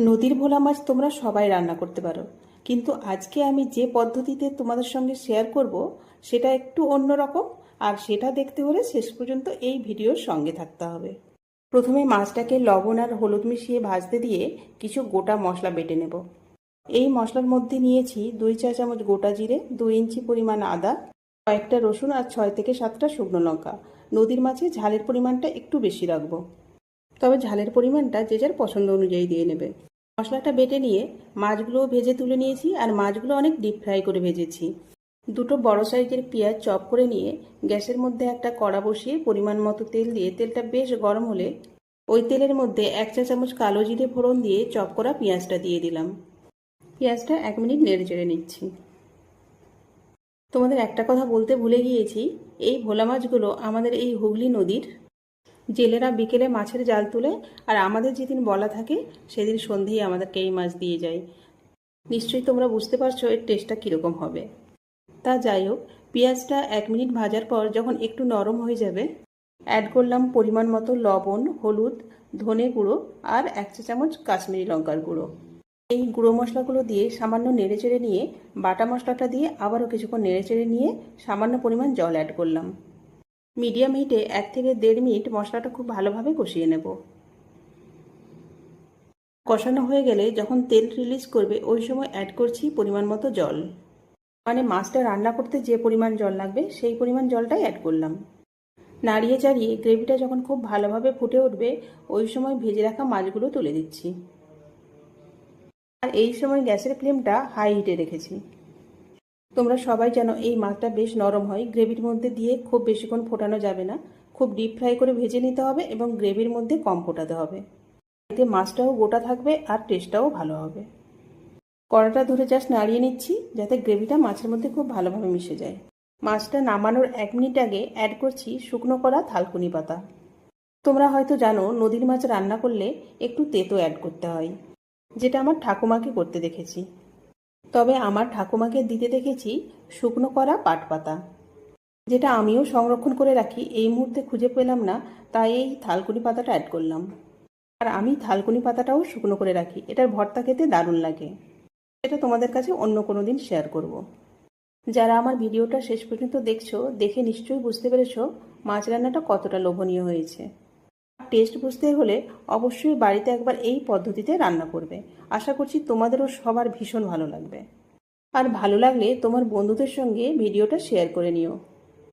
নদীর ভোলা মাছ তোমরা সবাই রান্না করতে পারো, কিন্তু আজকে আমি যে পদ্ধতিতে তোমাদের সঙ্গে শেয়ার করব সেটা একটু অন্যরকম। আর সেটা দেখতে হলে শেষ পর্যন্ত এই ভিডিওর সঙ্গে থাকতে হবে। প্রথমে মাছটাকে লবণ আর হলুদ মিশিয়ে ভাজতে দিয়ে কিছু গোটা মশলা বেটে নেব। এই মশলার মধ্যে নিয়েছি 2 চা চামচ গোটা জিরে, 2 ইঞ্চি পরিমাণ আদা, কয়েকটা রসুন আর 6 থেকে 7টা শুকনো লঙ্কা। নদীর মাছে ঝালের পরিমাণটা একটু বেশি রাখবো, তবে ঝালের পরিমাণটা যে যার পছন্দ অনুযায়ী দিয়ে নেবে। মশলাটা বেটে নিয়ে মাছগুলোও ভেজে তুলে নিয়েছি, আর মাছগুলো অনেক ডিপ ফ্রাই করে ভেজেছি। দুটো বড় সাইজের পেঁয়াজ চপ করে নিয়ে গ্যাসের মধ্যে একটা কড়া বসিয়ে পরিমাণ মতো তেল দিয়ে তেলটা বেশ গরম হলে ওই তেলের মধ্যে 1 চা চামচ কালো জিরে ফোড়ন দিয়ে চপ করা পেঁয়াজটা দিয়ে দিলাম। পেঁয়াজটা 1 মিনিট নেড়ে চেড়ে নিচ্ছি। তোমাদের একটা কথা বলতে ভুলে গিয়েছি, এই ভোলা মাছগুলো আমাদের এই হুগলি নদীর জেলেরা বিকেলে মাছের জাল তুলে, আর আমাদের যেদিন বলা থাকে সেদিন সন্ধেই আমাদেরকে এই মাছ দিয়ে যায়। নিশ্চয়ই তোমরা বুঝতে পারছো এর টেস্টটা কীরকম হবে। তা যাই হোক, পেঁয়াজটা 1 মিনিট ভাজার পর যখন একটু নরম হয়ে যাবে, অ্যাড করলাম পরিমাণ মতো লবণ, হলুদ, ধনে গুঁড়ো আর 1 চা চামচ কাশ্মীরি লঙ্কার গুঁড়ো। এই গুঁড়ো মশলাগুলো দিয়ে সামান্য নেড়েচেড়ে নিয়ে বাটা মশলাটা দিয়ে আবারও কিছুক্ষণ নেড়েচেড়ে নিয়ে সামান্য পরিমাণ জল অ্যাড করলাম। মিডিয়াম হিটে 1 থেকে 1.5 মিনিট মশলাটা খুব ভালোভাবে কষিয়ে নেব। কষানো হয়ে গেলে যখন তেল রিলিজ করবে ওই সময় অ্যাড করছি পরিমাণ মতো জল, মানে মাছটা রান্না করতে যে পরিমাণ জল লাগবে সেই পরিমাণ জলটাই অ্যাড করলাম। নাড়িয়ে চাড়িয়ে গ্রেভিটা যখন খুব ভালোভাবে ফুটে উঠবে ওই সময় ভেজে রাখা মাছগুলো তুলে দিচ্ছি। আর এই সময় গ্যাসের ফ্লেমটা হাই হিটে রেখেছি। তোমরা সবাই জানো এই মাছটা বেশ নরম হয়, গ্রেভির মধ্যে দিয়ে খুব বেশিক্ষণ ফোটানো যাবে না, খুব ডিপ ফ্রাই করে ভেজে নিতে হবে এবং গ্রেভির মধ্যে কম ফোটাতে হবে। এতে মাছটাও গোটা থাকবে আর টেস্টটাও ভালো হবে। কড়াটা ধরে জাস্ট নাড়িয়ে নিচ্ছি যাতে গ্রেভিটা মাছের মধ্যে খুব ভালোভাবে মিশে যায়। মাছটা নামানোর 1 মিনিট আগে অ্যাড করছি শুকনো করা থালকুনি পাতা। তোমরা হয়তো জানো নদীর মাছ রান্না করলে একটু তেতো অ্যাড করতে হয়, যেটা আমার ঠাকুমাকে করতে দেখেছি। তবে আমার ঠাকুমাকে দিতে দেখেছি শুকনো করা পাট পাতা, যেটা আমিও সংরক্ষণ করে রাখি। এই মুহূর্তে খুঁজে পেলাম না, তাই এই থালকুনি পাতাটা অ্যাড করলাম। আর আমি থালকুনি পাতাটাও শুকনো করে রাখি, এটার ভর্তা খেতে দারুণ লাগে। এটা তোমাদের কাছে অন্য কোনো দিন শেয়ার করব। যারা আমার ভিডিওটা শেষ পর্যন্ত দেখছো, দেখে নিশ্চয়ই বুঝতে পেরেছো মাছ রান্নাটা কতটা লোভনীয় হয়েছে। টেস্ট বুঝতে হলে অবশ্যই বাড়িতে একবার এই পদ্ধতিতে রান্না করবে। আশা করছি তোমাদেরও সবার ভীষণ ভালো লাগবে। আর ভালো লাগলে তোমার বন্ধুদের সঙ্গে ভিডিওটা শেয়ার করে নিও।